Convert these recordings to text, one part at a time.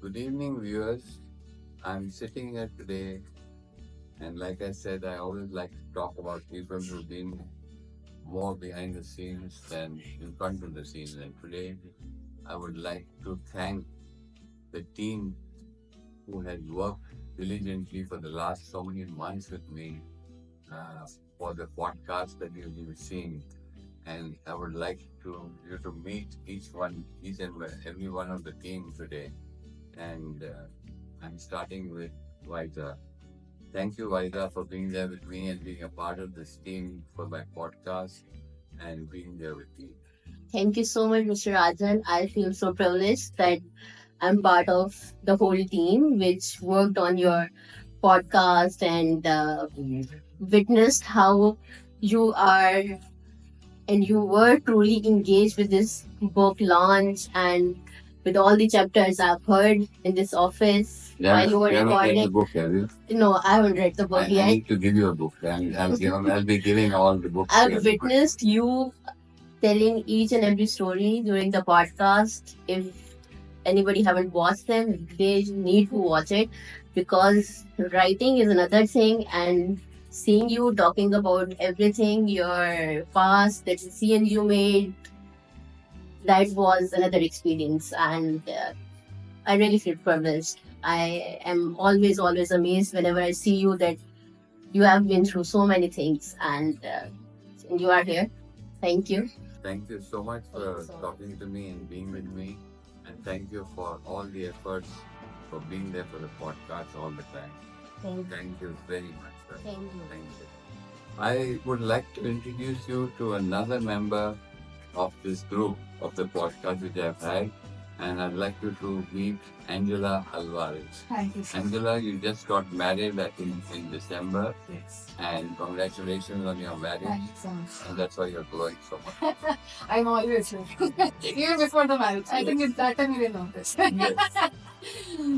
Good evening, viewers. I'm sitting here today, and like I said, I always like to talk about people who've been more behind the scenes than in front of the scenes. And today, I would like to thank the team who has worked diligently for the last so many months with me uh, for the podcast that you've been seeing. And I would like you to meet each and every one of the team today. And I'm starting with Vaida. Thank you, Vaida, for being there with me and being a part of this team for my podcast and being there with me. Thank you so much, Mr. Rajan. I feel so privileged that I'm part of the whole team which worked on your podcast and witnessed how you are and you were truly engaged with this book launch and with all the chapters I've heard in this office while you were You haven't read the recording. book, have you? No, I haven't read the book I yet. need to give you a book. I'll be giving all the books. to I've everybody. witnessed you telling each and every story during the podcast. If anybody haven't watched them, they need to watch it because writing is another thing and seeing you talking about everything, your past, the decision you made, that was another experience and I really feel privileged. I am always amazed whenever I see you that you have been through so many things and you are here. Thank you. Thank you so much for talking to me and being with me. And thank you for all the efforts for being there for the podcast all the time. Thank you very much. Sir. Thank you. Thank you. I would like to introduce you to another member of this group of the podcast which I've had, and I'd like you to meet Angela Alvarez. Thank you, sir. Angela, you just got married in December, Yes. and congratulations on your marriage. Thank you so much. And that's why you're glowing so much. I'm always here. Even before the marriage. I think it's that time you didn't notice. Yes.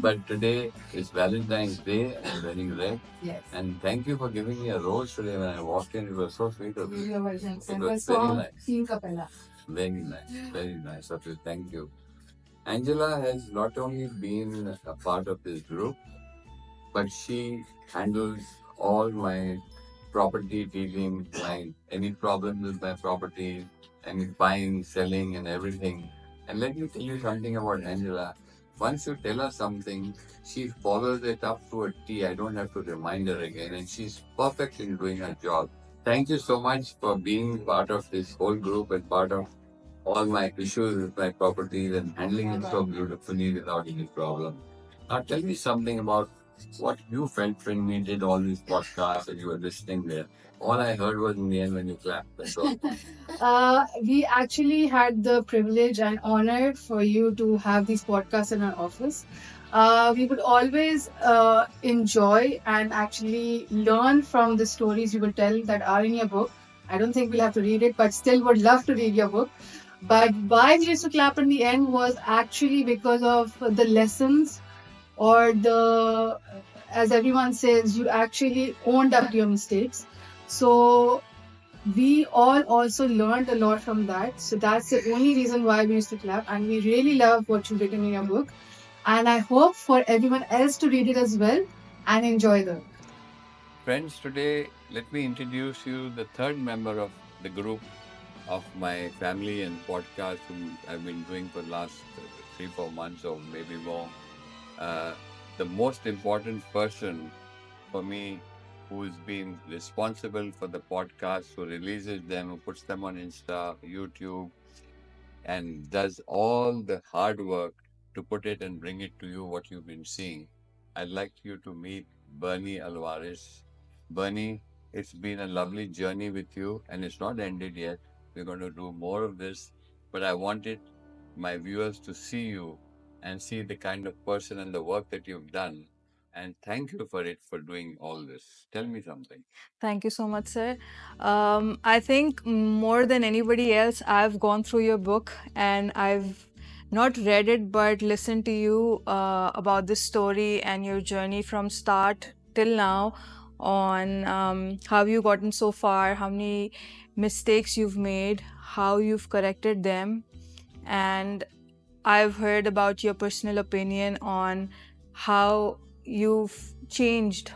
But today is Valentine's Day and wedding red. Yes. And thank you for giving me a rose today when I walked in. It was so sweet of you. You're welcome. It And was was very so nice. Team Capella. Very nice of you. Thank you. Angela has not only been a part of this group, but she handles all my property dealing, any problems with my property, any buying, selling, and everything. And let me tell you something about Angela. Once you tell her something, she follows it up to a T. I don't have to remind her again, and she's perfect in doing her job. Thank you so much for being part of this whole group and part of all my issues with my properties and handling it so beautifully without any problem. Now tell me something about what you felt when we did all these podcasts and you were listening there. All I heard was in the end when you clapped. That's all. We actually had the privilege and honor for you to have these podcasts in our office. We would always enjoy and actually learn from the stories you would tell that are in your book. I don't think we'll have to read it, but still would love to read your book. But why we used to clap in the end was actually because of the lessons or as everyone says, you actually owned up to your mistakes. So we all also learned a lot from that. So that's the only reason why we used to clap. And we really love what you've written in your book. And I hope for everyone else to read it as well and enjoy them. Friends, today let me introduce you the third member of the group of my family and podcast who I've been doing for the last 3-4 months or maybe more. The most important person for me who's been responsible for the podcast, who releases them, who puts them on Insta, YouTube, and does all the hard work to put it and bring it to you what you've been seeing. I'd like you to meet Bernie Alvarez. Bernie, it's been a lovely journey with you and it's not ended yet. We're going to do more of this, but I wanted my viewers to see you and see the kind of person and the work that you've done. And thank you for it for doing all this. Tell me something. Thank you so much, sir. I think more than anybody else, I've gone through your book and I've not read it but listened to you about this story and your journey from start till now on how you've gotten so far, how many mistakes you've made, how you've corrected them. And I've heard about your personal opinion on how you've changed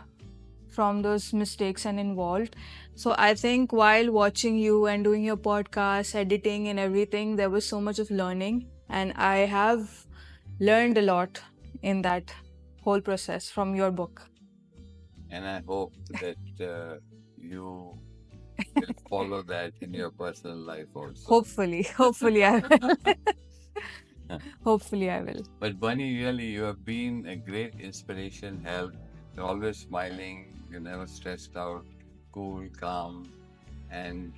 from those mistakes and involved. So I think while watching you and doing your podcast, editing and everything, there was so much of learning, and I have learned a lot in that whole process from your book. And I hope that you will follow that in your personal life also. Hopefully I will. Hopefully I will. But Bunny, really, you have been a great inspiration, help. You're always smiling, you're never stressed out, cool, calm, and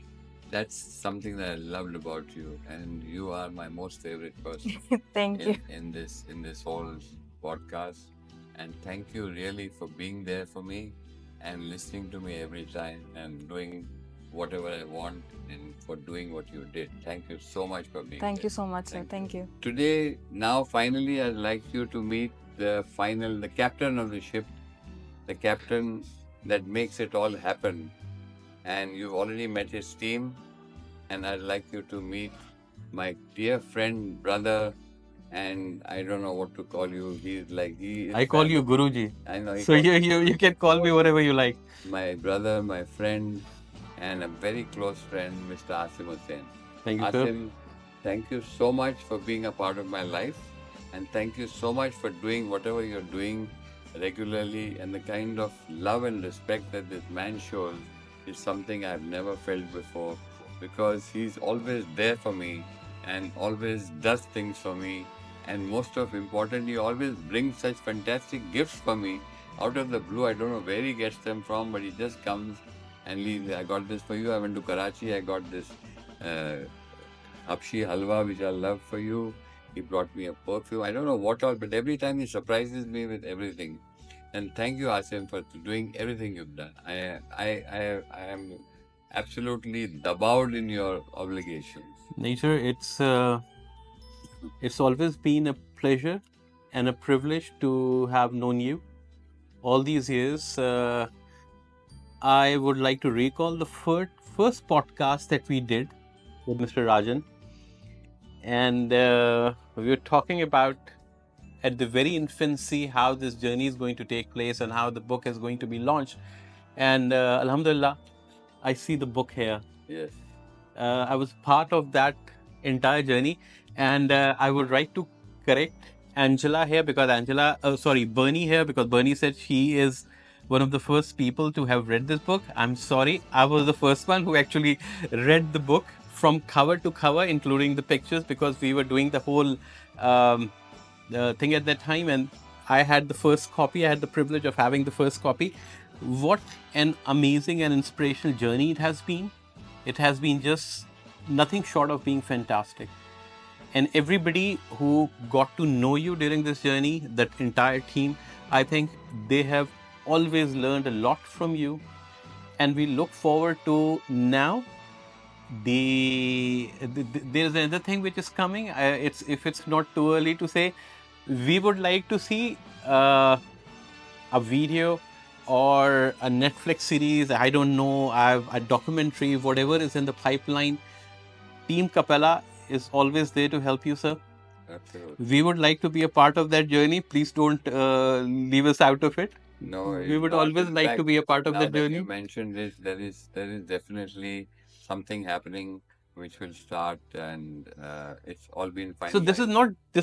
that's something that I loved about you. And you are my most favorite person Thank you. in this whole podcast. And thank you really for being there for me and listening to me every time and doing whatever I want and for doing what you did. Thank you so much for being Thank there. you so much, sir. Thank Thank you. Today, now finally, I'd like you to meet the captain of the ship, the captain that makes it all happen. And you've already met his team, and I'd like you to meet my dear friend, brother, and I don't know what to call you. He is I call you Guruji. I know. So you can call me whatever you like. My brother, my friend, and a very close friend, Mr. Asim Hussain. Thank you, sir. Asim, thank you so much for being a part of my life, and thank you so much for doing whatever you're doing regularly. And the kind of love and respect that this man shows is something I've never felt before, because he's always there for me and always does things for me. And most of importantly, always brings such fantastic gifts for me out of the blue. I don't know where he gets them from, but he just comes and leaves. I got this for you. I went to Karachi. I got this Hapshi Halwa, which I love for you. He brought me a perfume. I don't know what all, but every time he surprises me with everything. And thank you, Asim, for doing everything you've done. I am absolutely dabowed in your obligations. Nature, it's always been a pleasure and a privilege to have known you all these years. I would like to recall the first podcast that we did with Mr. Rajan, and we were talking about at the very infancy how this journey is going to take place and how the book is going to be launched. And Alhamdulillah, I see the book here. Yes. I was part of that entire journey, and I would like to correct Angela here because Bernie here, because Bernie said she is one of the first people to have read this book. I'm sorry, I was the first one who actually read the book from cover to cover, including the pictures, because we were doing the whole thing at that time, and I had the first copy. I had the privilege of having the first copy. What an amazing and inspirational journey it has been. It has been just nothing short of being fantastic. And everybody who got to know you during this journey, that entire team, I think they have always learned a lot from you. And we look forward to now. There's another thing which is coming. If it's not too early to say, we would like to see a video or a Netflix series, I don't know, a documentary, whatever is in the pipeline. Team Capella is always there to help you, sir. Absolutely. We would like to be a part of that journey. Please don't leave us out of it. No, We would always like to be a part of now that that journey. you mentioned this, there is definitely something happening which will start, and it's all been finalized. So this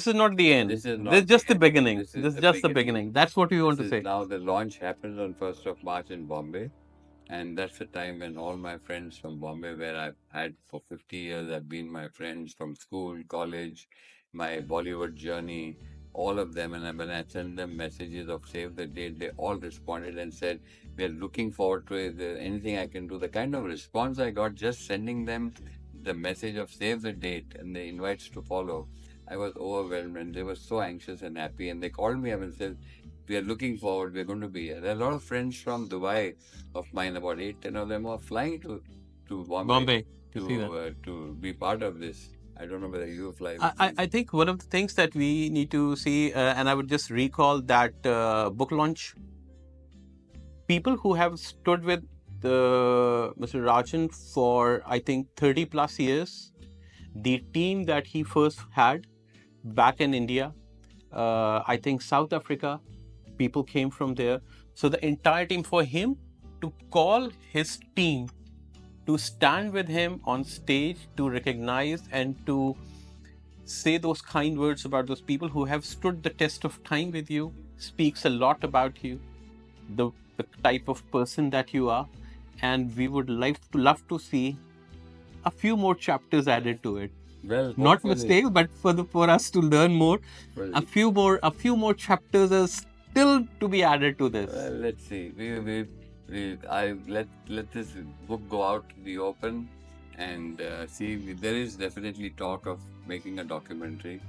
is not the end. This is not This is just the end. beginning. This is This is the just the beginning. beginning. That's what we want This to is say. now the launch happens on 1st of March in Bombay, and that's the time when all my friends from Bombay, where I've had for 50 years, have been my friends from school, college, my Bollywood journey, all of them. And when I sent them messages of save the date, they all responded and said, we're looking forward to it. Is there anything I can do? The kind of response I got just sending them the message of save the date and the invites to follow, I was overwhelmed, and they were so anxious and happy. And they called me up and said, we are looking forward. We're going to be here. There are a lot of friends from Dubai of mine, about 8-10 of them are flying to Bombay to see that. to be part of this. I don't know whether you fly. with me. I think one of the things that we need to see, and I would just recall that book launch, people who have stood with Mr. Rajan for, I think, 30 plus years, the team that he first had, back in India. I think South Africa, people came from there. So the entire team, for him to call his team to stand with him on stage, to recognize and to say those kind words about those people who have stood the test of time with you, speaks a lot about you, the type of person that you are. And we would love to see a few more chapters added to it. Well, Not hopefully. mistakes, but for us to learn more. Well, A few more chapters are still to be added to this. Well, let's see. Let this book go out to the open and see. There is definitely talk of making a documentary,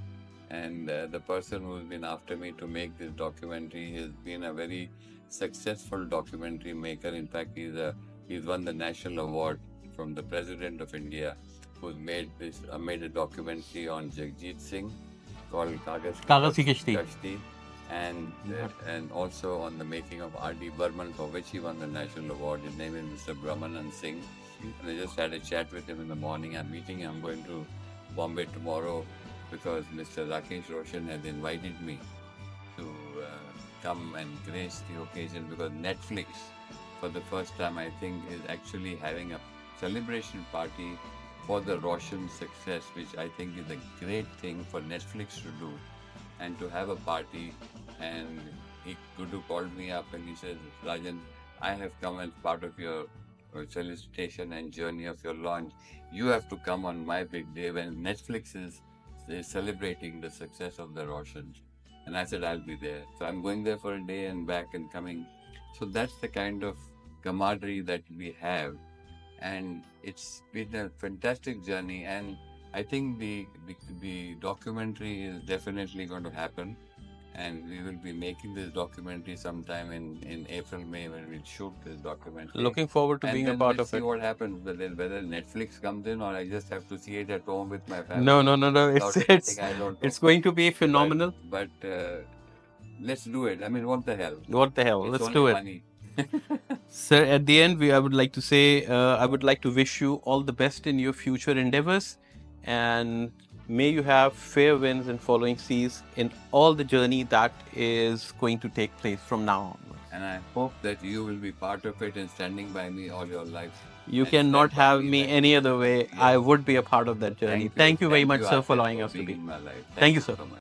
and the person who's been after me to make this documentary has been a very successful documentary maker. In fact, he's won the national award from the President of India, who's made a documentary on Jagjit Singh called Kaagaz Ki Kishti. Kashti, and also on the making of R.D. Burman, for which he won the national award. His name is Mr. Brahmanand Singh. And I just had a chat with him in the morning. I'm meeting him. I'm going to Bombay tomorrow because Mr. Rakesh Roshan has invited me to come and grace the occasion, because Netflix, for the first time, I think, is actually having a celebration party for the Roshan success, which I think is a great thing for Netflix to do, and to have a party. And Gudu called me up and he says, Rajan, I have come as part of your solicitation and journey of your launch. You have to come on my big day when Netflix is celebrating the success of the Roshans. And I said, I'll be there. So I'm going there for a day and back and coming. So that's the kind of camaraderie that we have. And it's been a fantastic journey. And I think the documentary is definitely going to happen. And we will be making this documentary sometime in April, May, when we'll shoot this documentary. Looking forward to And being a then part let's of see it. what happens, whether Netflix comes in or I just have to see it at home with my family. No. Without It's anything, I don't know. it's going to be phenomenal. But let's do it. I mean, what the hell? What the hell? It's Let's only do it. money. Sir, at the end, I would like to say, I would like to wish you all the best in your future endeavors, and may you have fair winds and following seas in all the journey that is going to take place from now on. And I hope that you will be part of it and standing by me all your life. You And cannot stand by have me me like- any other way. I would be a part of that journey. Thank you very much, sir, for Asif, allowing us to being be. in my life. Thank you, sir. so much.